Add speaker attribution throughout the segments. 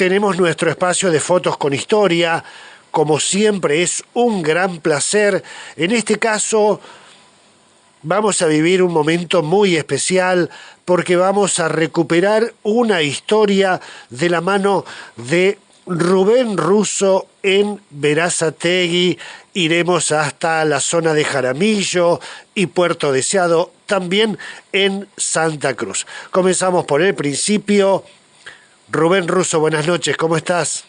Speaker 1: tenemos nuestro espacio de fotos con historia. Como siempre, es un gran placer. En este caso, vamos a vivir un momento muy especial porque vamos a recuperar una historia de la mano de Rubén Russo en Berazategui. Iremos hasta la zona de Jaramillo y Puerto Deseado, también en Santa Cruz. Comenzamos por el principio. Rubén Russo, buenas noches, ¿cómo estás?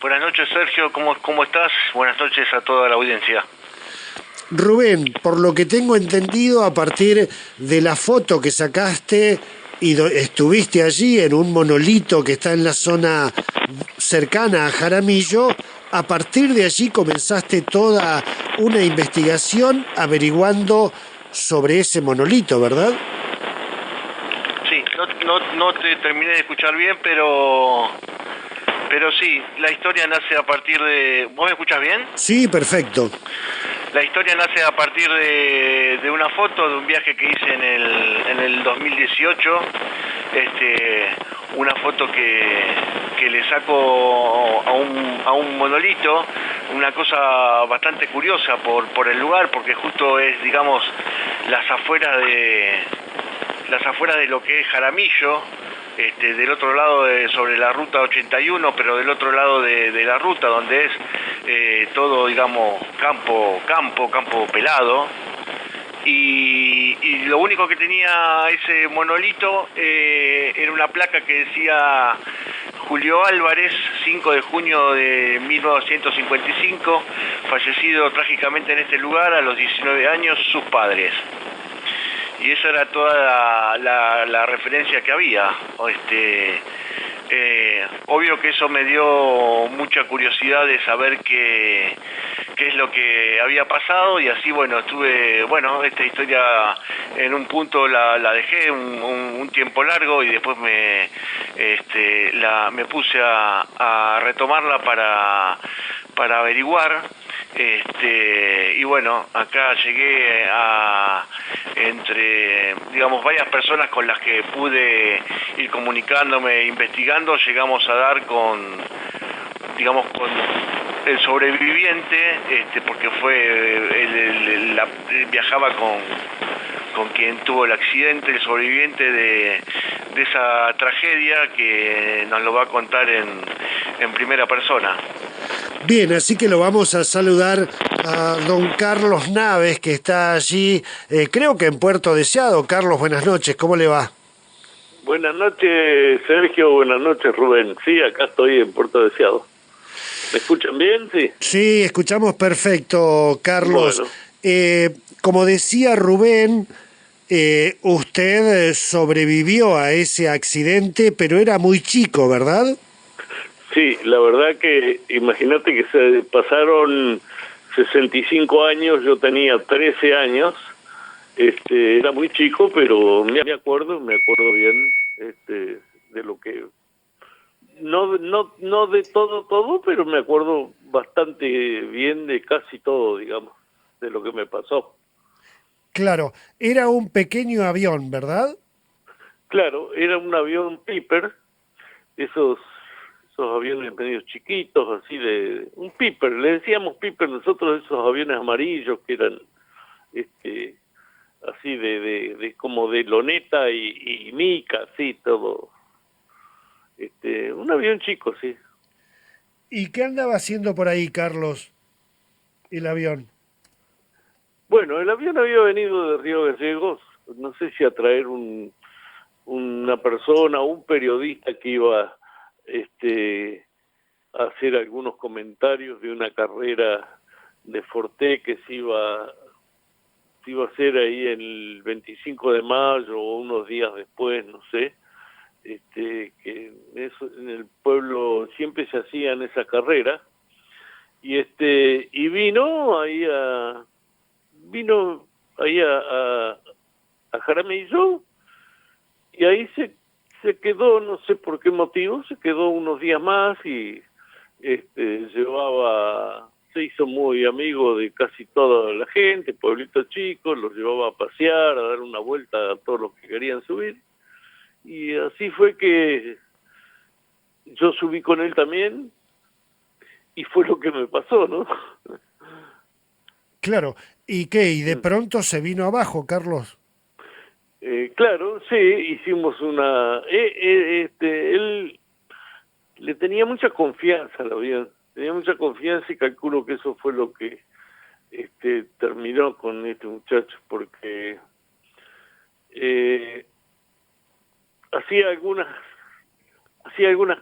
Speaker 2: Buenas noches, Sergio, ¿cómo estás? Buenas noches a toda la audiencia.
Speaker 1: Rubén, por lo que tengo entendido, a partir de la foto que sacaste y estuviste allí en un monolito que está en la zona cercana a Jaramillo, a partir de allí comenzaste toda una investigación averiguando sobre ese monolito, ¿verdad?
Speaker 2: Sí, no te terminé de escuchar bien, pero sí, la historia nace a partir de... ¿Vos me escuchás bien?
Speaker 1: Sí, perfecto.
Speaker 2: La historia nace a partir de una foto de un viaje que hice en el 2018, una foto que le saco a un monolito, una cosa bastante curiosa por el lugar, porque justo es, digamos, las afueras de lo que es Jaramillo, del otro lado sobre la ruta 81, pero del otro lado de la ruta, donde es todo, digamos, campo pelado, y lo único que tenía ese monolito era una placa que decía Julio Álvarez, 5 de junio de 1955, fallecido trágicamente en este lugar a los 19 años, sus padres. Y esa era toda la referencia que había. Obvio que eso me dio mucha curiosidad de saber qué es lo que había pasado, y así, bueno, esta historia en un punto la dejé un tiempo largo, y después me puse a retomarla para averiguar. Y bueno, acá llegué entre, digamos, varias personas con las que pude ir comunicándome, investigando, llegamos a dar con el sobreviviente, porque él viajaba con quien tuvo el accidente, el sobreviviente de esa tragedia, que nos lo va a contar en primera persona.
Speaker 1: Bien, así que lo vamos a saludar a don Carlos Naves, que está allí, creo que en Puerto Deseado. Carlos, buenas noches, ¿cómo le va?
Speaker 3: Buenas noches, Sergio, buenas noches, Rubén. Sí, acá estoy en Puerto Deseado. ¿Me escuchan bien? Sí.
Speaker 1: Sí, escuchamos perfecto, Carlos.
Speaker 3: Bueno.
Speaker 1: Como decía Rubén, usted sobrevivió a ese accidente, pero era muy chico, ¿verdad?
Speaker 3: Sí, la verdad que imagínate que se pasaron 65 años, yo tenía 13 años, era muy chico, pero me acuerdo bien, de lo que, no de todo, pero me acuerdo bastante bien de casi todo, digamos, de lo que me pasó.
Speaker 1: Claro, era un pequeño avión, ¿verdad?
Speaker 3: Claro, era un avión Piper, esos aviones medio chiquitos, así de un Piper, le decíamos Piper nosotros, esos aviones amarillos que eran así de como de loneta y mica, así todo, un avión chico, sí.
Speaker 1: ¿Y qué andaba haciendo por ahí, Carlos, el avión?
Speaker 3: Bueno, el avión había venido de Río Gallegos, no sé si a traer una persona, un periodista que iba a hacer algunos comentarios de una carrera de Forte que se iba a hacer ahí el 25 de mayo o unos días después, no sé, que eso, en el pueblo siempre se hacían esa carrera, y vino ahí a Jaramillo, y ahí se quedó, no sé por qué motivo, se quedó unos días más, y se hizo muy amigo de casi toda la gente, pueblito chico, los llevaba a pasear, a dar una vuelta a todos los que querían subir, y así fue que yo subí con él también y fue lo que me pasó, ¿no?
Speaker 1: Claro. ¿Y qué? ¿Y de pronto se vino abajo, Carlos?
Speaker 3: Claro, sí, hicimos una... él le tenía mucha confianza al avión, tenía mucha confianza y calculo que eso fue lo que terminó con este muchacho, porque hacía algunas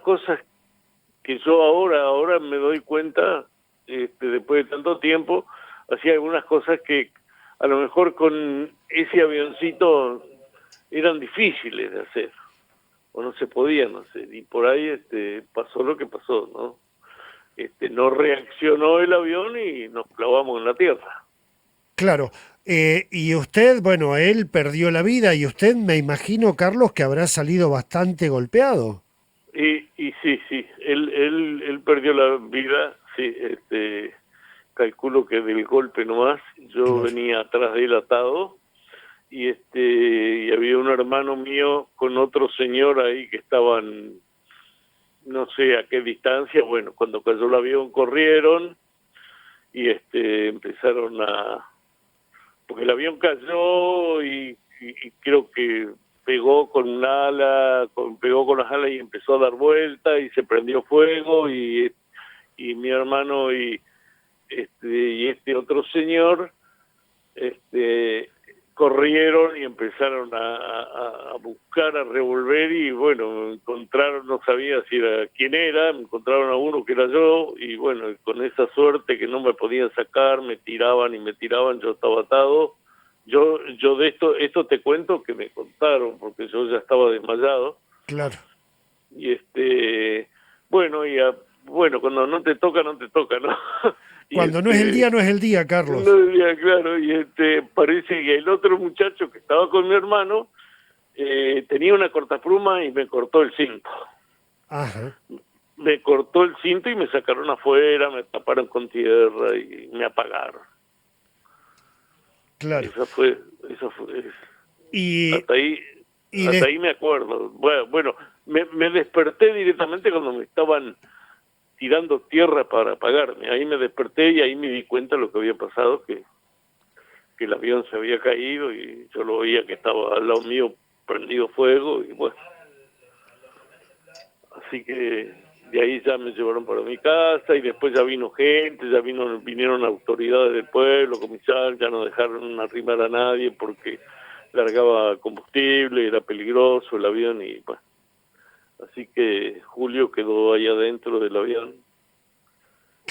Speaker 3: cosas que yo ahora me doy cuenta, después de tanto tiempo, hacía algunas cosas que a lo mejor con ese avioncito eran difíciles de hacer o no se podían hacer, y por ahí pasó lo que pasó, ¿no? No reaccionó el avión y nos clavamos en la tierra.
Speaker 1: Claro. Y usted, bueno, él perdió la vida y usted, me imagino, Carlos, que habrá salido bastante golpeado.
Speaker 3: Y sí, él perdió la vida, sí, calculo que del golpe nomás. Yo
Speaker 1: Claro.
Speaker 3: venía atrás de él atado y había un hermano mío con otro señor ahí que estaban, no sé a qué distancia. Bueno, cuando cayó el avión corrieron y empezaron porque el avión cayó y creo que pegó con una ala, pegó con las alas y empezó a dar vuelta y se prendió fuego y mi hermano y este otro señor corrieron y empezaron a buscar, a revolver y bueno, encontraron, no sabía si era quién era, encontraron a uno que era yo y bueno, con esa suerte que no me podían sacar, me tiraban y me tiraban, yo estaba atado. Yo de esto te cuento que me contaron porque yo ya estaba desmayado
Speaker 1: Claro.
Speaker 3: y bueno, bueno, cuando no te toca, no te toca, ¿no? y
Speaker 1: Cuando no es el día, no es el día, Carlos.
Speaker 3: no decía, claro, y parece que el otro muchacho que estaba con mi hermano tenía una cortapluma y me cortó el cinto.
Speaker 1: Ajá.
Speaker 3: Me cortó el cinto y me sacaron afuera, me taparon con tierra y me apagaron.
Speaker 1: Claro.
Speaker 3: Esa fue,
Speaker 1: Y,
Speaker 3: hasta ahí,
Speaker 1: y
Speaker 3: hasta ahí me acuerdo. Bueno, me desperté directamente cuando me estaban tirando tierra para apagarme. Ahí me desperté y ahí me di cuenta de lo que había pasado, que el avión se había caído y yo lo veía que estaba al lado mío prendido fuego y bueno. Así que de ahí ya me llevaron para mi casa y después ya vino gente, vinieron autoridades del pueblo, comisarios, ya no dejaron arrimar a nadie porque largaba combustible, era peligroso el avión y bueno. Así que Julio quedó ahí adentro del avión.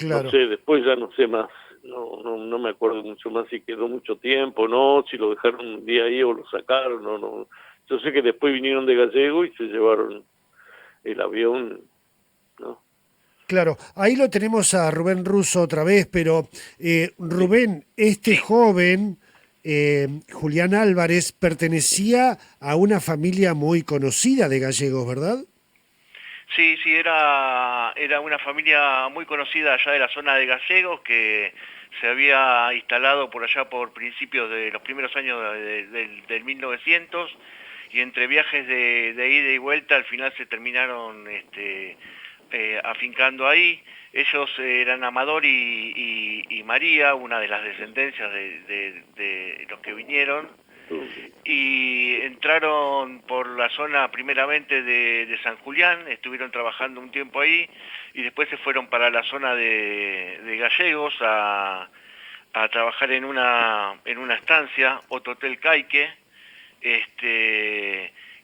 Speaker 3: No
Speaker 1: claro.
Speaker 3: sé, después ya no sé más, no me acuerdo mucho más si quedó mucho tiempo, no, si lo dejaron un día ahí o lo sacaron, no. Yo sé que después vinieron de Gallego y se llevaron el avión, ¿no?
Speaker 1: Claro, ahí lo tenemos a Rubén Russo otra vez, pero Rubén, este joven, Julián Álvarez, pertenecía a una familia muy conocida de gallegos, ¿verdad?
Speaker 2: Sí, sí, era una familia muy conocida allá de la zona de Gallegos que se había instalado por allá por principios de los primeros años del 1900 y entre viajes de ida y vuelta al final se terminaron afincando ahí. Ellos eran Amador y María, una de las descendencias de los que vinieron, y entraron por la zona primeramente de San Julián, estuvieron trabajando un tiempo ahí y después se fueron para la zona de Gallegos a trabajar en una estancia, Hotel Caique,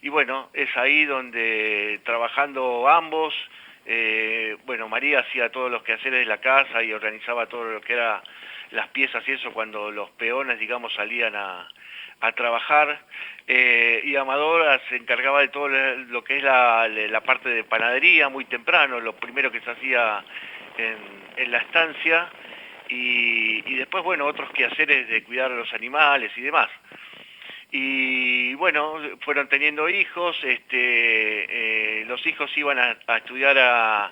Speaker 2: y bueno, es ahí donde trabajando ambos, bueno, María hacía todos los quehaceres de la casa y organizaba todo lo que era las piezas y eso cuando los peones, digamos, salían a trabajar, y Amador se encargaba de todo lo que es la parte de panadería muy temprano, lo primero que se hacía en la estancia, y después, bueno, otros quehaceres de cuidar a los animales y demás. Y bueno, fueron teniendo hijos, los hijos iban a estudiar a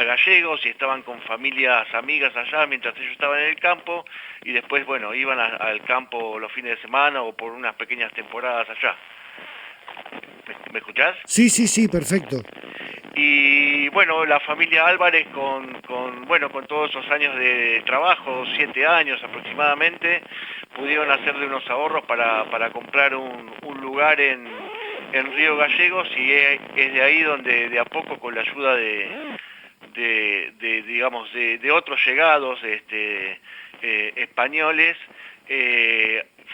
Speaker 2: Gallegos y estaban con familias amigas allá mientras ellos estaban en el campo y después, bueno, iban al campo los fines de semana o por unas pequeñas temporadas allá. ¿Me escuchás?
Speaker 1: Sí, sí, sí, perfecto.
Speaker 2: bueno, la familia Álvarez con todos esos años de trabajo, 7 años aproximadamente, pudieron hacerle unos ahorros para comprar un lugar en Río Gallegos, y es de ahí donde de a poco, con la ayuda de otros llegados españoles,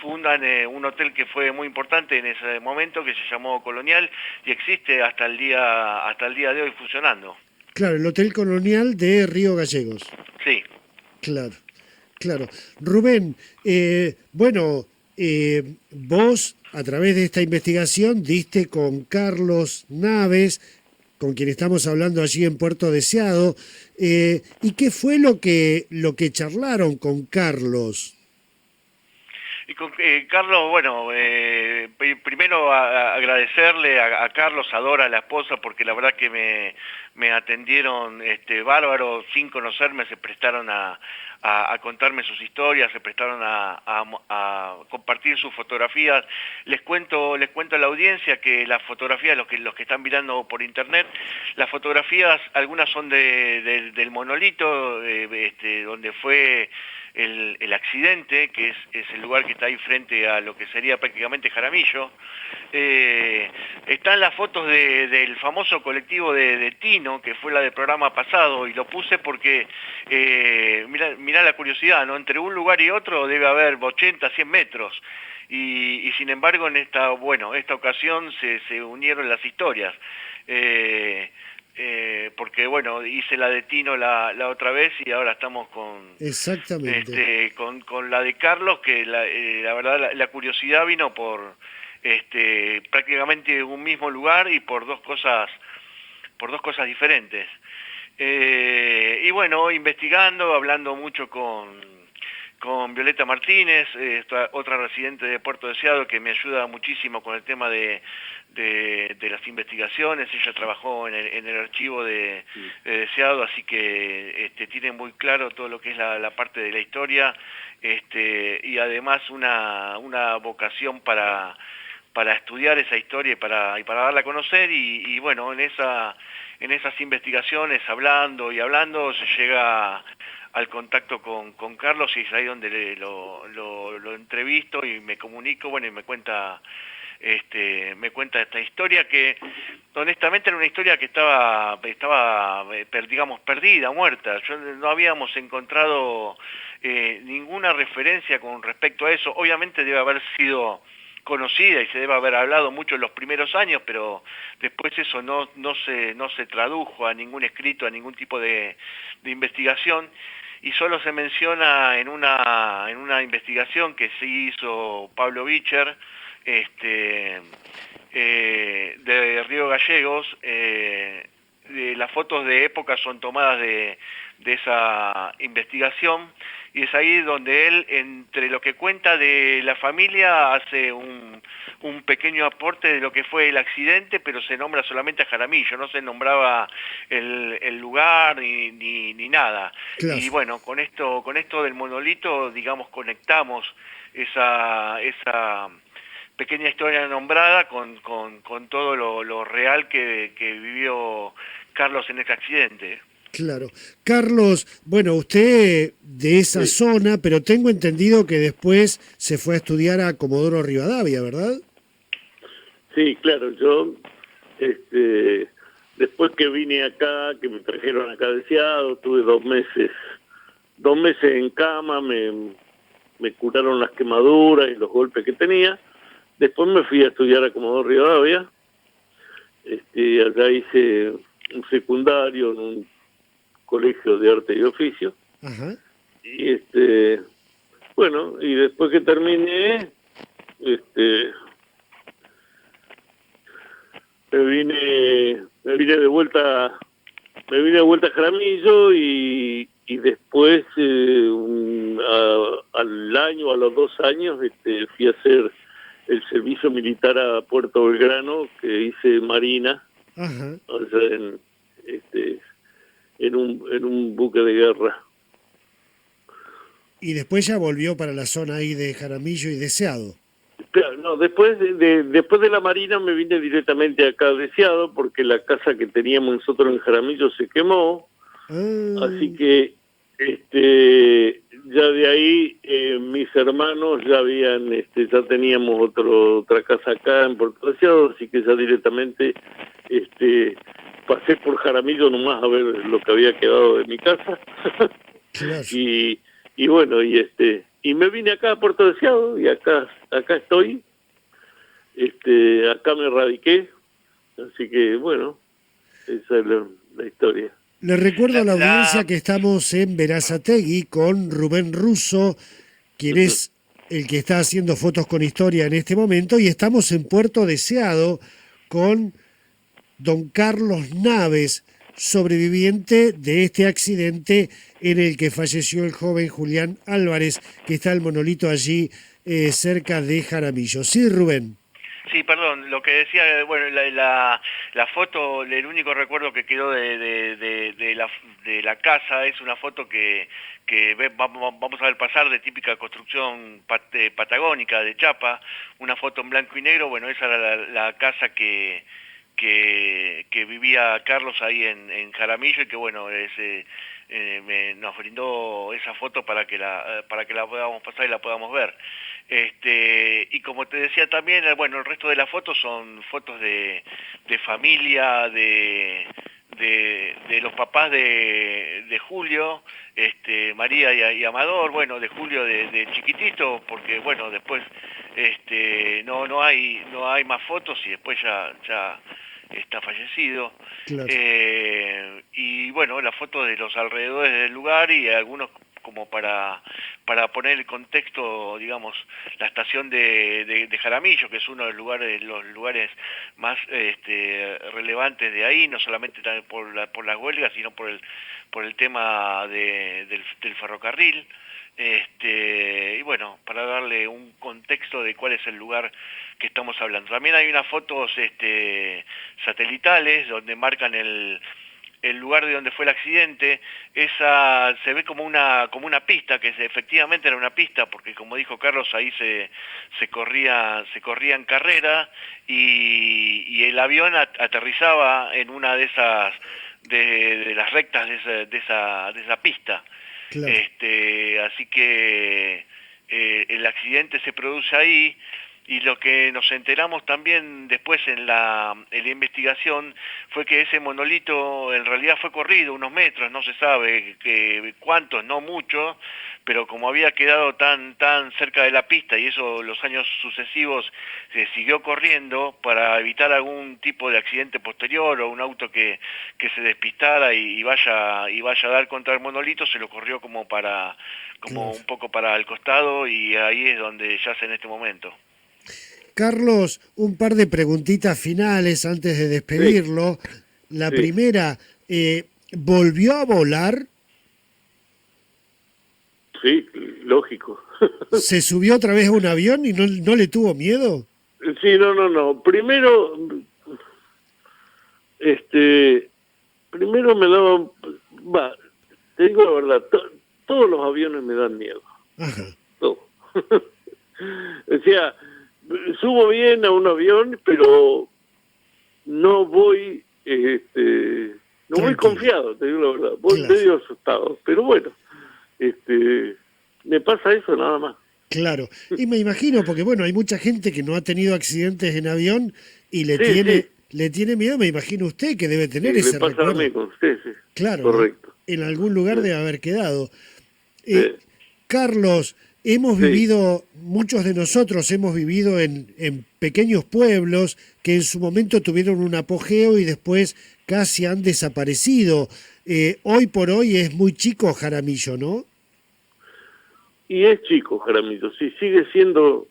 Speaker 2: fundan un hotel que fue muy importante en ese momento, que se llamó Colonial, y existe hasta el día de hoy funcionando.
Speaker 1: Claro, el Hotel Colonial de Río Gallegos.
Speaker 2: Sí.
Speaker 1: Claro, claro. Rubén, vos a través de esta investigación diste con Carlos Naves, con quien estamos hablando allí en Puerto Deseado, ¿y qué fue lo que charlaron con Carlos?
Speaker 2: Y con Carlos, bueno, primero agradecerle a Carlos, a Dora, la esposa, porque la verdad que me atendieron bárbaro, sin conocerme, se prestaron a contarme sus historias, se prestaron a compartir sus fotografías. Les cuento a la audiencia que las fotografías, los que están mirando por internet, las fotografías, algunas son del monolito, donde fue el accidente, que es el lugar que está ahí frente a lo que sería prácticamente Jaramillo. Están las fotos del famoso colectivo de Tino, que fue la del programa pasado, y lo puse porque, mirá la curiosidad, ¿no? Entre un lugar y otro debe haber 80, 100 metros. Y sin embargo, en esta ocasión se unieron las historias. Porque bueno, hice la de Tino la otra vez, y ahora estamos
Speaker 1: Exactamente.
Speaker 2: con la de Carlos, que la verdad la curiosidad vino por prácticamente un mismo lugar y por dos cosas diferentes. Y bueno, investigando, hablando mucho con Violeta Martínez, otra residente de Puerto Deseado, que me ayuda muchísimo con el tema de las investigaciones. Ella trabajó en el archivo de Deseado, así que tiene muy claro todo lo que es la parte de la historia, y además una vocación para estudiar esa historia y para darla a conocer, y bueno, en esas investigaciones, hablando se llega al contacto con Carlos, y es ahí donde lo entrevisto y me comunico, bueno, y me cuenta esta historia, que honestamente era una historia que estaba digamos, perdida, muerta. No habíamos encontrado ninguna referencia con respecto a eso. Obviamente debe haber sido conocida y se debe haber hablado mucho en los primeros años, pero después eso no se tradujo a ningún escrito, a ningún tipo de investigación, y solo se menciona en una investigación que sí hizo Pablo Bicher, de Río Gallegos. Las fotos de época son tomadas de esa investigación, y es ahí donde él, entre lo que cuenta de la familia, hace un pequeño aporte de lo que fue el accidente, pero se nombra solamente a Jaramillo, no se nombraba el lugar ni nada.
Speaker 1: Claro.
Speaker 2: Y bueno, con esto del monolito, digamos, conectamos esa pequeña historia nombrada con todo lo real que vivió Carlos en ese accidente.
Speaker 1: Claro. Carlos, bueno, usted de esa zona, pero tengo entendido que después se fue a estudiar a Comodoro Rivadavia, ¿verdad?
Speaker 3: Sí, claro, yo después que vine acá, que me trajeron acá deseado, tuve 2 meses en cama, me curaron las quemaduras y los golpes que tenía. Después me fui a estudiar a Comodoro Rivadavia, allá hice un secundario en un colegio de arte y oficio.
Speaker 1: Ajá.
Speaker 3: Y bueno, y después que terminé, me vine de vuelta a Jaramillo, y después al año, a los 2 años, fui a hacer el servicio militar a Puerto Belgrano, que hice Marina.
Speaker 1: Ajá.
Speaker 3: O sea, en un buque de guerra.
Speaker 1: Y después ya volvió para la zona ahí de Jaramillo y Deseado.
Speaker 3: Claro, no, después de la Marina me vine directamente acá a Deseado, porque la casa que teníamos nosotros en Jaramillo se quemó, así
Speaker 1: Ah,
Speaker 3: que ya de ahí mis hermanos ya habían, ya teníamos otra casa acá en Puerto Deseado, así que ya directamente pasé por Jaramillo nomás a ver lo que había quedado de mi casa.
Speaker 1: claro.
Speaker 3: y, y bueno, y me vine acá a Puerto Deseado y acá estoy, acá me radiqué, así que bueno, esa es la historia.
Speaker 1: Le recuerdo a la
Speaker 2: La,
Speaker 1: audiencia que estamos en Berazategui con Rubén Russo, quien es el que está haciendo fotos con historia en este momento, y estamos en Puerto Deseado con don Carlos Naves, sobreviviente de este accidente en el que falleció el joven Julián Álvarez, que está el monolito allí cerca de Jaramillo. Sí, Rubén.
Speaker 2: Sí, perdón, lo que decía, bueno, la foto, el único recuerdo que quedó de la casa es una foto vamos a ver pasar de típica construcción patagónica de chapa, una foto en blanco y negro, bueno, esa era la casa que vivía Carlos ahí en Jaramillo y que bueno, nos brindó esa foto para que la podamos pasar y la podamos ver. Y como te decía también, bueno, el resto de las fotos son fotos de familia, de los papás de Julio, María y Amador, bueno, de Julio de chiquitito, porque bueno, después no hay más fotos y después ya está fallecido.
Speaker 1: Claro.
Speaker 2: Y bueno, la foto de los alrededores del lugar y algunos como para poner el contexto, digamos, la estación de Jaramillo, que es uno de los lugares más relevantes de ahí, no solamente por las huelgas, sino por el tema del ferrocarril. Y bueno, para darle un contexto de cuál es el lugar que estamos hablando. También hay unas fotos satelitales donde marcan el lugar de donde fue el accidente. Esa se ve como una pista, que efectivamente era una pista, porque como dijo Carlos, ahí se corría en carrera y el avión aterrizaba en una de esas de las rectas de esa pista.
Speaker 1: Claro.
Speaker 2: Así que el accidente se produce ahí y lo que nos enteramos también después en la investigación fue que ese monolito en realidad fue corrido unos metros, no se sabe cuántos, no mucho, pero como había quedado tan cerca de la pista y eso los años sucesivos se siguió corriendo para evitar algún tipo de accidente posterior o un auto que se despistara y vaya a dar contra el monolito, se lo corrió como
Speaker 1: Claro.
Speaker 2: un poco para el costado y ahí es donde yace en este momento.
Speaker 1: Carlos, un par de preguntitas finales antes de
Speaker 3: Sí,
Speaker 1: despedirlo. La
Speaker 3: sí,
Speaker 1: primera, ¿volvió a volar?
Speaker 3: sí, lógico.
Speaker 1: ¿Se subió otra vez a un avión y no le tuvo miedo?
Speaker 3: Sí, no. Primero me daban, te digo la verdad, todos los aviones me dan miedo,
Speaker 1: Ajá,
Speaker 3: todo. O sea, subo bien a un avión, pero no voy, no voy
Speaker 1: tranquilo,
Speaker 3: confiado, te digo la verdad, voy
Speaker 1: claro,
Speaker 3: medio asustado, pero bueno, me pasa eso nada más.
Speaker 1: claro. Y me imagino, porque bueno, hay mucha gente que no ha tenido accidentes en avión y
Speaker 3: Sí, sí,
Speaker 1: le tiene miedo, me imagino usted que debe
Speaker 3: sí,
Speaker 1: tener
Speaker 3: le
Speaker 1: ese
Speaker 3: pasa lo
Speaker 1: recuerdo.
Speaker 3: mismo, sí, sí,
Speaker 1: Claro,
Speaker 3: correcto.
Speaker 1: en algún lugar
Speaker 3: Sí,
Speaker 1: debe haber quedado. Eh,
Speaker 3: sí,
Speaker 1: Carlos, hemos
Speaker 3: sí.
Speaker 1: vivido, muchos de nosotros hemos vivido en pequeños pueblos que en su momento tuvieron un apogeo y después casi han desaparecido. Hoy por hoy es muy chico Jaramillo, ¿no?
Speaker 3: Y es chico, Jaramillo, sí, sigue siendo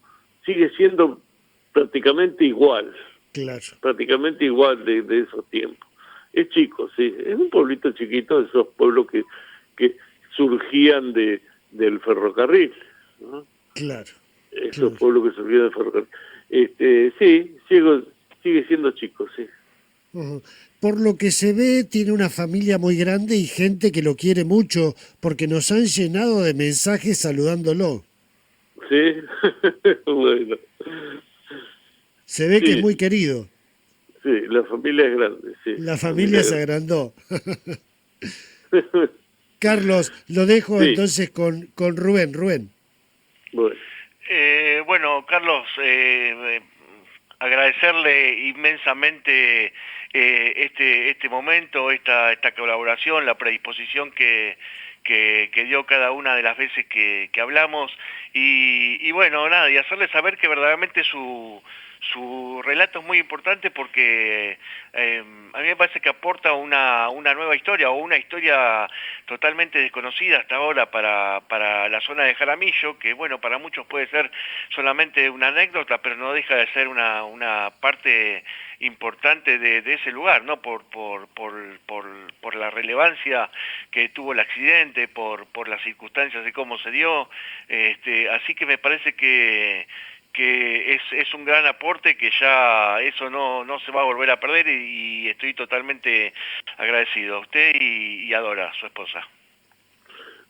Speaker 1: Claro,
Speaker 3: prácticamente igual de esos tiempos. Es chico, sí, es un pueblito chiquito, esos pueblos que surgían del ferrocarril, ¿no?
Speaker 1: claro,
Speaker 3: Esos
Speaker 1: claro.
Speaker 3: pueblos que surgían del ferrocarril. Sí, sigue siendo chico, sí.
Speaker 1: Ujú. Por lo que se ve, tiene una familia muy grande y gente que lo quiere mucho, porque nos han llenado de mensajes saludándolo.
Speaker 3: Sí, bueno.
Speaker 1: Se ve que es
Speaker 3: Sí,
Speaker 1: muy querido.
Speaker 3: sí, la familia es grande, sí,
Speaker 1: La
Speaker 3: familia
Speaker 1: familia
Speaker 3: es
Speaker 1: se
Speaker 3: grande.
Speaker 1: agrandó. Carlos, lo dejo
Speaker 3: Sí,
Speaker 1: entonces con Rubén. Rubén.
Speaker 3: bueno,
Speaker 2: Bueno, Carlos, agradecerle inmensamente este momento, esta colaboración, la predisposición que dio cada una de las veces que hablamos y bueno, nada, y hacerle saber que verdaderamente su relato es muy importante porque a mí me parece que aporta una nueva historia o una historia totalmente desconocida hasta ahora para la zona de Jaramillo, que bueno, para muchos puede ser solamente una anécdota, pero no deja de ser una parte importante de ese lugar, ¿no? Por la relevancia que tuvo el accidente, por las circunstancias de cómo se dio, así que me parece que es un gran aporte, que ya eso no se va a volver a perder y estoy totalmente agradecido a usted y a Dora, su esposa.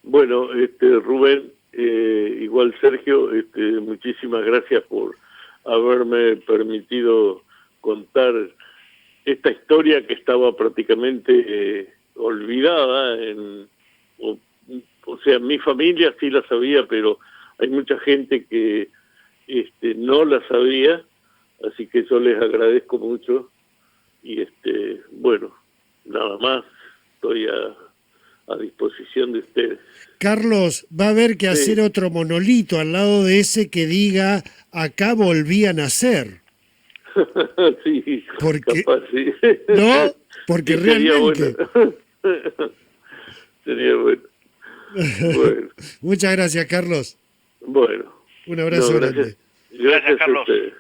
Speaker 3: bueno, Rubén, igual Sergio, muchísimas gracias por haberme permitido contar esta historia que estaba prácticamente olvidada o, o sea, mi familia sí la sabía, pero hay mucha gente que no la sabía, así que yo les agradezco mucho y bueno, nada más, estoy a disposición de ustedes.
Speaker 1: Carlos, va a haber que hacer
Speaker 3: Sí,
Speaker 1: otro monolito al lado de ese que diga, acá volví a nacer.
Speaker 3: sí,
Speaker 1: Porque,
Speaker 3: capaz, sí.
Speaker 1: ¿no? Porque
Speaker 3: Sí, sería bueno.
Speaker 1: realmente.
Speaker 3: Sería bueno. Bueno,
Speaker 1: Muchas gracias, Carlos.
Speaker 3: bueno.
Speaker 1: Un
Speaker 3: No,
Speaker 1: abrazo
Speaker 3: gracias.
Speaker 1: grande.
Speaker 2: Gracias,
Speaker 3: Gracias a
Speaker 2: Carlos.
Speaker 3: ustedes.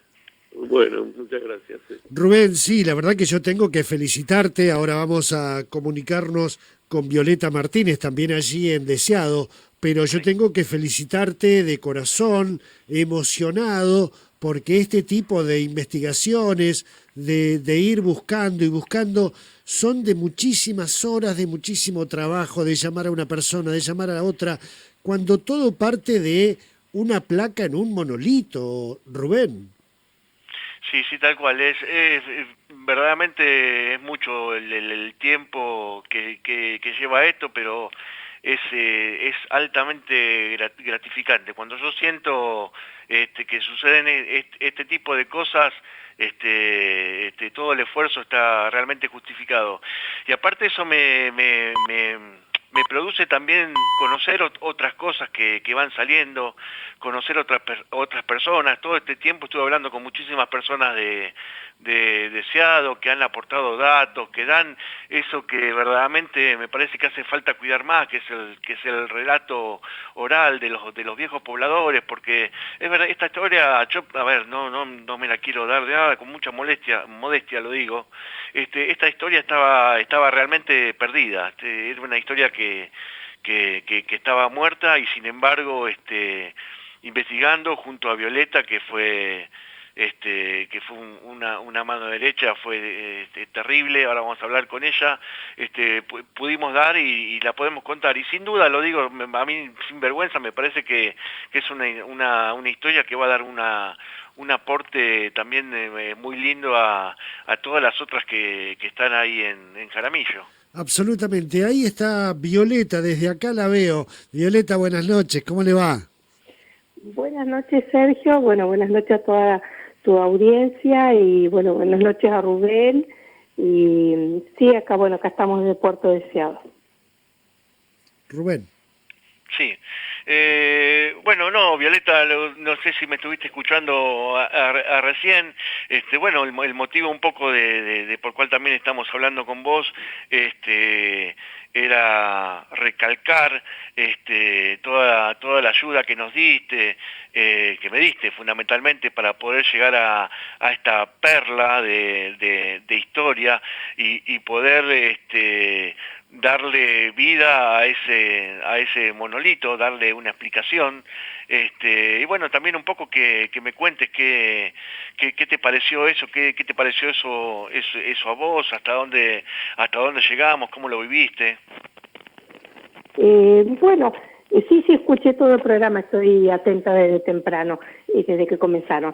Speaker 3: Bueno, muchas gracias. Sí.
Speaker 1: Rubén, sí, la verdad que yo tengo que felicitarte. Ahora vamos a comunicarnos con Violeta Martínez, también allí en Deseado, pero yo
Speaker 2: Sí.
Speaker 1: tengo que felicitarte de corazón, emocionado, porque este tipo de investigaciones, de ir buscando y buscando, son de muchísimas horas, de muchísimo trabajo, de llamar a una persona, de llamar a la otra, cuando todo parte de una placa en un monolito, Rubén.
Speaker 2: Sí, sí, tal cual. Verdaderamente es mucho el tiempo que lleva esto, pero es altamente gratificante. Cuando yo siento que suceden este tipo de cosas, todo el esfuerzo está realmente justificado. Y aparte eso me produce también conocer otras cosas que van saliendo, conocer otras personas. Todo este tiempo estuve hablando con muchísimas personas de Deseado, que han aportado datos, que dan eso que verdaderamente me parece que hace falta cuidar más, que es el relato oral de los viejos pobladores, porque es verdad, esta historia, yo, a ver, no me la quiero dar de nada, con mucha modestia lo digo. Esta historia estaba realmente perdida. Era una historia que estaba muerta y sin embargo, investigando junto a Violeta, que fue una mano derecha, fue terrible. Ahora vamos a hablar con ella, pudimos dar y la podemos contar, y sin duda lo digo, a mí sin vergüenza me parece que es una historia que va a dar un aporte también muy lindo a todas las otras que están ahí en Jaramillo.
Speaker 1: Absolutamente. Ahí está Violeta, desde acá la veo. Violeta, buenas noches, ¿cómo le va?
Speaker 4: Buenas noches, Sergio. Bueno, buenas noches a toda tu audiencia y bueno, buenas noches a Rubén. Y sí, acá estamos en el Puerto Deseado.
Speaker 1: Rubén.
Speaker 2: Sí. Bueno, no, Violeta, no sé si me estuviste escuchando a recién. Bueno, el motivo un poco de por cual también estamos hablando con vos, era recalcar toda la ayuda que nos diste, que me diste fundamentalmente para poder llegar a esta perla de historia y poder darle vida a ese monolito, darle una explicación, y bueno, también un poco que me cuentes qué te pareció eso, qué te pareció eso a vos, hasta dónde llegamos, cómo lo viviste.
Speaker 4: Bueno, Sí, escuché todo el programa, estoy atenta desde temprano, desde que comenzaron.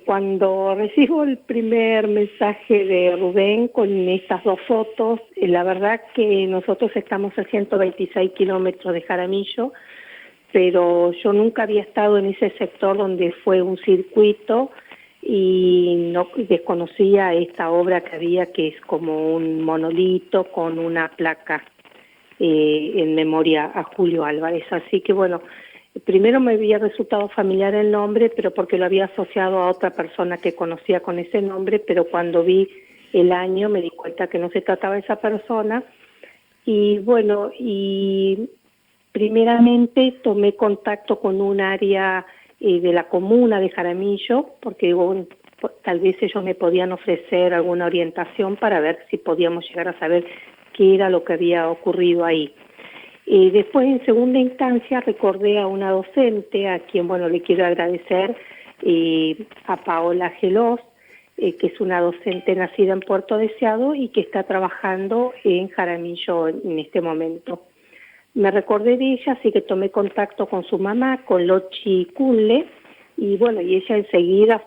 Speaker 4: Cuando recibo el primer mensaje de Rubén con estas dos fotos, la verdad que nosotros estamos a 126 kilómetros de Jaramillo, pero yo nunca había estado en ese sector donde fue un circuito y no desconocía esta obra que había, que es como un monolito con una placa en memoria a Julio Álvarez. Así que bueno, primero me había resultado familiar el nombre, pero porque lo había asociado a otra persona que conocía con ese nombre, pero cuando vi el año me di cuenta que no se trataba de esa persona. Y bueno, y primeramente tomé contacto con un área de la comuna de Jaramillo, porque bueno, tal vez ellos me podían ofrecer alguna orientación para ver si podíamos llegar a saber qué era lo que había ocurrido ahí. Después, en segunda instancia, recordé a una docente, a quien, bueno, le quiero agradecer, a Paola Gelós, que es una docente nacida en Puerto Deseado y que está trabajando en Jaramillo en este momento. Me recordé de ella, así que tomé contacto con su mamá, con Lochi Kunle, y bueno, y ella enseguida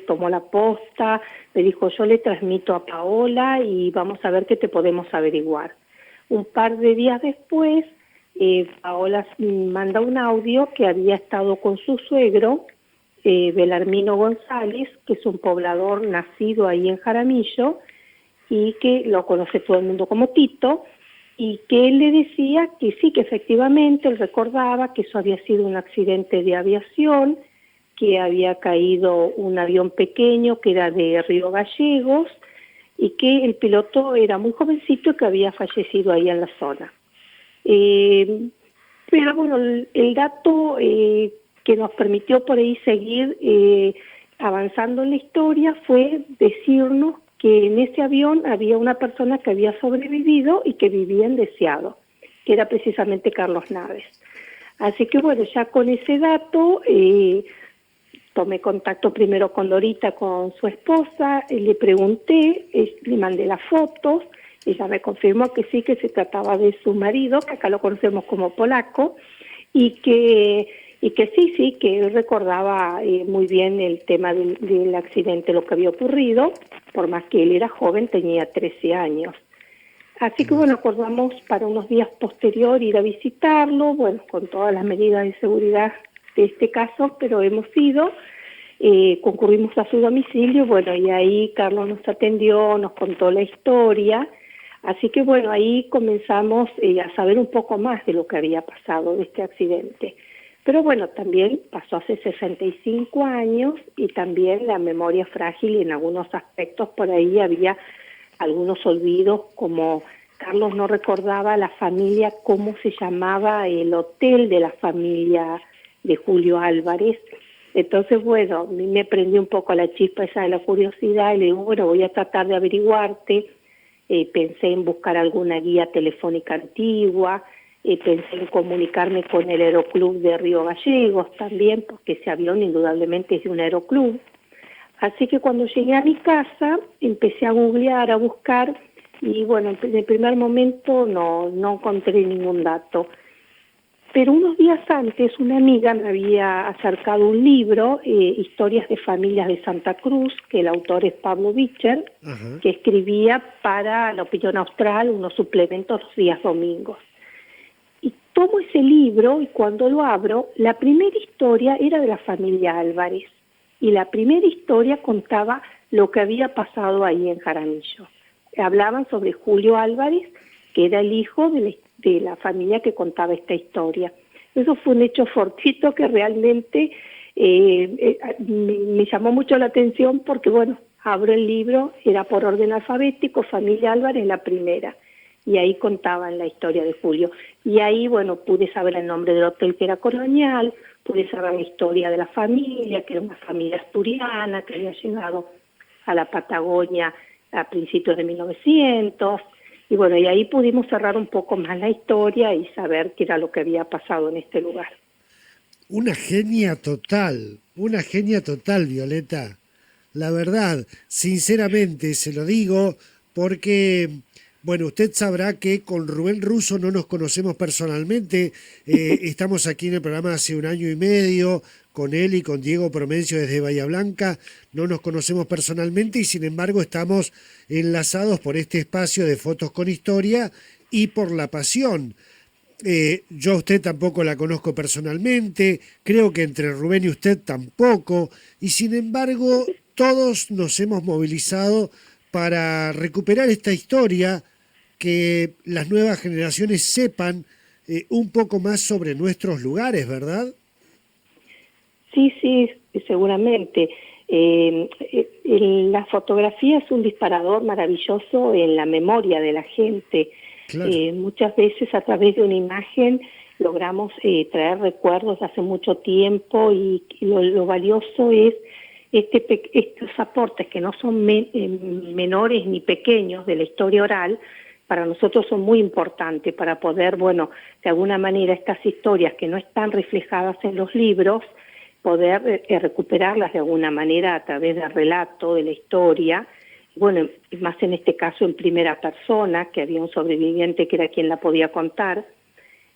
Speaker 4: tomó la posta, me dijo, yo le transmito a Paola y vamos a ver qué te podemos averiguar. Un par de días después, Paola manda un audio que había estado con su suegro, Belarmino González, que es un poblador nacido ahí en Jaramillo, y que lo conoce todo el mundo como Tito, y que él le decía que sí, que efectivamente él recordaba que eso había sido un accidente de aviación, que había caído un avión pequeño que era de Río Gallegos y que el piloto era muy jovencito y que había fallecido ahí en la zona. Pero bueno, el dato que nos permitió por ahí seguir avanzando en la historia fue decirnos que en ese avión había una persona que había sobrevivido y que vivía en Deseado, que era precisamente Carlos Naves. Así que bueno, ya con ese dato tomé contacto primero con Dorita, con su esposa, le pregunté, le mandé las fotos, ella me confirmó que sí, que se trataba de su marido, que acá lo conocemos como polaco, y que sí, que él recordaba muy bien el tema del accidente, lo que había ocurrido, por más que él era joven, tenía 13 años. Así que bueno, acordamos para unos días posterior ir a visitarlo, bueno, con todas las medidas de seguridad de este caso, pero hemos ido, concurrimos a su domicilio, bueno, y ahí Carlos nos atendió, nos contó la historia, así que bueno, ahí comenzamos a saber un poco más de lo que había pasado de este accidente. Pero bueno, también pasó hace 65 años y también la memoria frágil y en algunos aspectos por ahí había algunos olvidos, como Carlos no recordaba la familia, cómo se llamaba el hotel de la familia de Julio Álvarez. Entonces, bueno, a mí me prendió un poco la chispa esa de la curiosidad y le digo, bueno, voy a tratar de averiguarte. Pensé en buscar alguna guía telefónica antigua, pensé en comunicarme con el Aeroclub de Río Gallegos también, porque ese avión indudablemente es de un aeroclub. Así que cuando llegué a mi casa empecé a googlear, a buscar, y bueno, en el primer momento no encontré ningún dato. Pero unos días antes una amiga me había acercado un libro, Historias de Familias de Santa Cruz, que el autor es Pablo Bicher, que escribía para La Opinión Austral unos suplementos los días domingos. Y tomo ese libro y cuando lo abro, la primera historia era de la familia Álvarez. Y la primera historia contaba lo que había pasado ahí en Jaramillo. Hablaban sobre Julio Álvarez, que era el hijo de la familia que contaba esta historia. Eso fue un hecho fortuito que realmente me llamó mucho la atención porque, bueno, abro el libro, era por orden alfabético, familia Álvarez la primera, y ahí contaban la historia de Julio. Y ahí, bueno, pude saber el nombre del hotel que era colonial, pude saber la historia de la familia, que era una familia asturiana, que había llegado a la Patagonia a principios de 1900, y bueno, y ahí pudimos cerrar un poco más la historia y saber qué era lo que había pasado en este lugar.
Speaker 1: Una genia total, Violeta. La verdad, sinceramente se lo digo, porque, Bueno, usted sabrá que con Rubén Russo no nos conocemos personalmente. Estamos aquí en el programa hace 1 año y medio, con él y con Diego Promencio desde Bahía Blanca. No nos conocemos personalmente y sin embargo estamos enlazados por este espacio de Fotos con Historia y por La Pasión. Yo a usted tampoco la conozco personalmente, creo que entre Rubén y usted tampoco, y sin embargo todos nos hemos movilizado para recuperar esta historia, que las nuevas generaciones sepan un poco más sobre nuestros lugares, ¿verdad?
Speaker 4: Sí, sí, seguramente. La fotografía es un disparador maravilloso en la memoria de la gente.
Speaker 1: Claro.
Speaker 4: Muchas veces a través de una imagen logramos traer recuerdos de hace mucho tiempo y lo valioso es estos aportes que no son menores ni pequeños de la historia oral. Para nosotros son muy importantes para poder, bueno, de alguna manera estas historias que no están reflejadas en los libros, poder recuperarlas de alguna manera a través del relato, de la historia, bueno, más en este caso en primera persona, que había un sobreviviente que era quien la podía contar,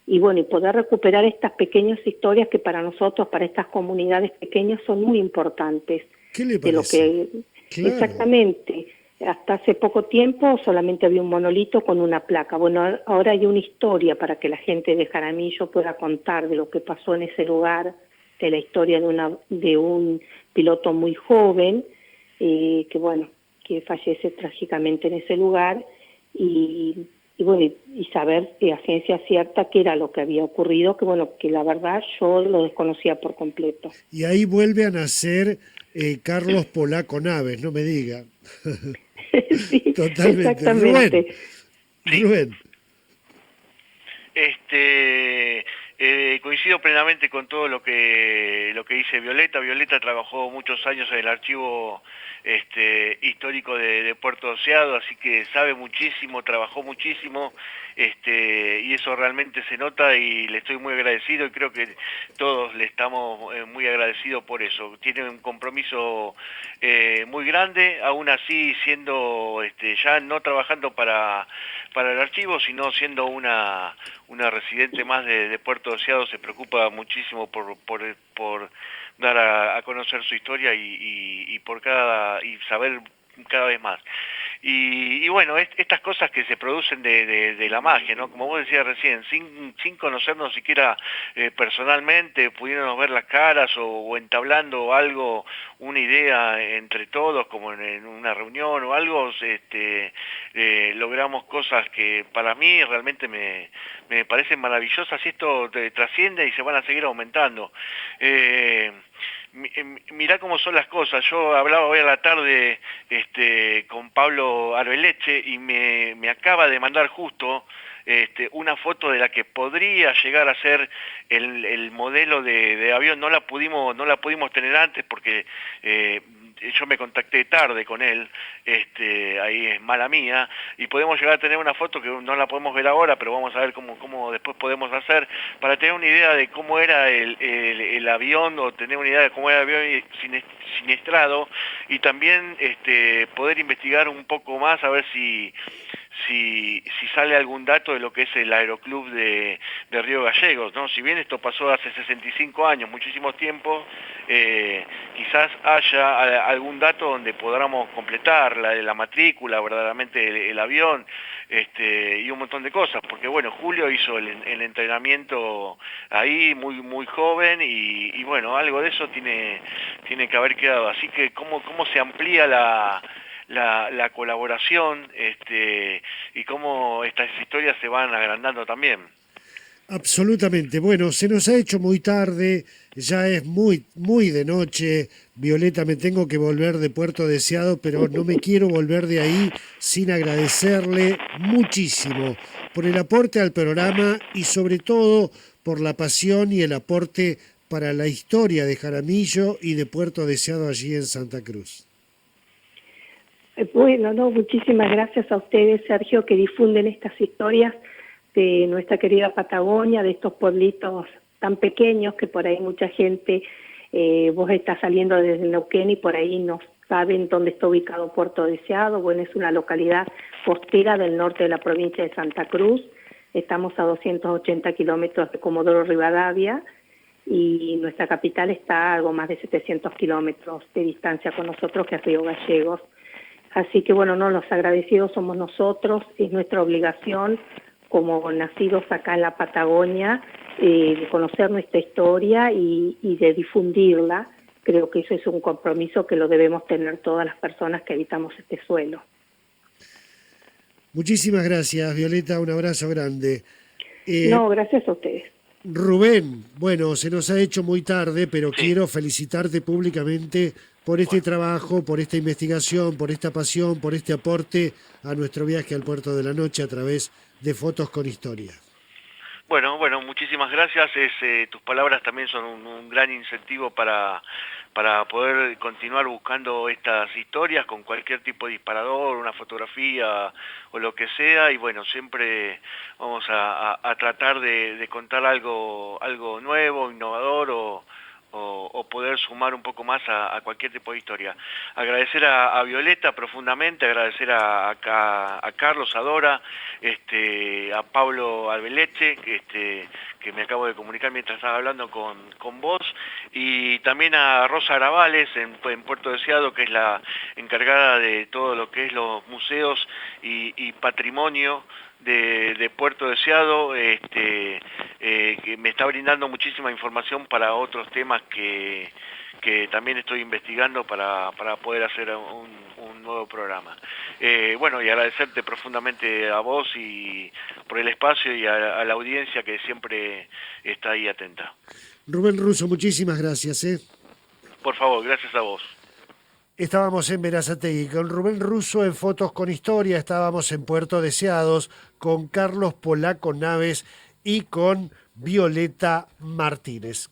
Speaker 4: y bueno, y poder recuperar estas pequeñas historias que para nosotros, para estas comunidades pequeñas, son muy importantes.
Speaker 1: ¿Qué le
Speaker 4: De lo
Speaker 1: parece?
Speaker 4: que,
Speaker 1: Claro.
Speaker 4: exactamente, hasta hace poco tiempo solamente había un monolito con una placa. Bueno, ahora hay una historia para que la gente de Jaramillo pueda contar de lo que pasó en ese lugar, de la historia de un piloto muy joven, que bueno, que fallece trágicamente en ese lugar, y bueno, y saber a ciencia cierta qué era lo que había ocurrido, que bueno, que la verdad yo lo desconocía por completo.
Speaker 1: Y ahí vuelve a nacer Carlos Polaco Naves, no me diga.
Speaker 4: Sí,
Speaker 1: Totalmente.
Speaker 4: exactamente.
Speaker 1: Rubén.
Speaker 2: Coincido plenamente con todo lo que dice Violeta. Violeta trabajó muchos años en el archivo histórico de Puerto Deseado, así que sabe muchísimo, trabajó muchísimo, y eso realmente se nota y le estoy muy agradecido y creo que todos le estamos muy agradecidos por eso. Tiene un compromiso muy grande, aún así siendo ya no trabajando para el archivo, sino siendo una residente más de Puerto Deseado, se preocupa muchísimo por dar a conocer su historia y saber cada vez más. Y bueno, estas cosas que se producen de la magia, ¿no? Como vos decías recién, sin conocernos siquiera personalmente, pudiéndonos ver las caras o entablando algo, una idea entre todos, como en una reunión o algo, logramos cosas que para mí realmente me parecen maravillosas y esto trasciende y se van a seguir aumentando. Mirá cómo son las cosas. Yo hablaba hoy a la tarde con Pablo Arbeleche y me acaba de mandar justo una foto de la que podría llegar a ser el modelo de avión. No la pudimos tener antes porque yo me contacté tarde con él, ahí es mala mía, y podemos llegar a tener una foto que no la podemos ver ahora, pero vamos a ver cómo después podemos hacer, para tener una idea de cómo era el avión, o tener una idea de cómo era el avión siniestrado, y también poder investigar un poco más, a ver si sale algún dato de lo que es el Aeroclub de Río Gallegos, ¿no? Si bien esto pasó hace 65 años, muchísimo tiempo, quizás haya algún dato donde podamos completar la matrícula, verdaderamente el avión, y un montón de cosas, porque bueno, Julio hizo el entrenamiento ahí muy joven y bueno, algo de eso tiene que haber quedado, así que cómo se amplía la colaboración y cómo estas historias se van agrandando también.
Speaker 1: Absolutamente. Bueno, se nos ha hecho muy tarde, ya es muy de noche. Violeta, me tengo que volver de Puerto Deseado, pero no me quiero volver de ahí sin agradecerle muchísimo por el aporte al programa y sobre todo por la pasión y el aporte para la historia de Jaramillo y de Puerto Deseado allí en Santa Cruz.
Speaker 4: Bueno, no, muchísimas gracias a ustedes, Sergio, que difunden estas historias de nuestra querida Patagonia, de estos pueblitos tan pequeños que por ahí mucha gente, vos estás saliendo desde Neuquén y por ahí no saben dónde está ubicado Puerto Deseado. Bueno, es una localidad costera del norte de la provincia de Santa Cruz. Estamos a 280 kilómetros de Comodoro Rivadavia y nuestra capital está a algo más de 700 kilómetros de distancia con nosotros, que es Río Gallegos. Así que bueno, no, los agradecidos somos nosotros, es nuestra obligación como nacidos acá en la Patagonia, de conocer nuestra historia y de difundirla. Creo que eso es un compromiso que lo debemos tener todas las personas que habitamos este suelo.
Speaker 1: Muchísimas gracias, Violeta, un abrazo grande.
Speaker 4: No, gracias a ustedes.
Speaker 1: Rubén, bueno, se nos ha hecho muy tarde, pero
Speaker 2: Sí.
Speaker 1: quiero felicitarte públicamente por este trabajo, por esta investigación, por esta pasión, por este aporte a nuestro viaje al Puerto de la Noche a través de Fotos con Historia.
Speaker 2: Bueno, muchísimas gracias. Tus palabras también son un gran incentivo para poder continuar buscando estas historias con cualquier tipo de disparador, una fotografía o lo que sea. Y bueno, siempre vamos a tratar de contar algo nuevo, innovador o poder sumar un poco más a cualquier tipo de historia. Agradecer a Violeta profundamente, agradecer a Carlos, a Dora, a Pablo Albeleche, que me acabo de comunicar mientras estaba hablando con vos, y también a Rosa Gravales en Puerto Deseado, que es la encargada de todo lo que es los museos y patrimonio de Puerto Deseado, que me está brindando muchísima información para otros temas que también estoy investigando para poder hacer un nuevo programa. Bueno, y agradecerte profundamente a vos y por el espacio y a la audiencia que siempre está ahí atenta.
Speaker 1: Rubén Russo, muchísimas gracias.
Speaker 2: Por favor, gracias a vos.
Speaker 1: Estábamos en Berazategui con Rubén Russo en Fotos con Historia, estábamos en Puerto Deseados con Carlos Polaco Naves y con Violeta Martínez.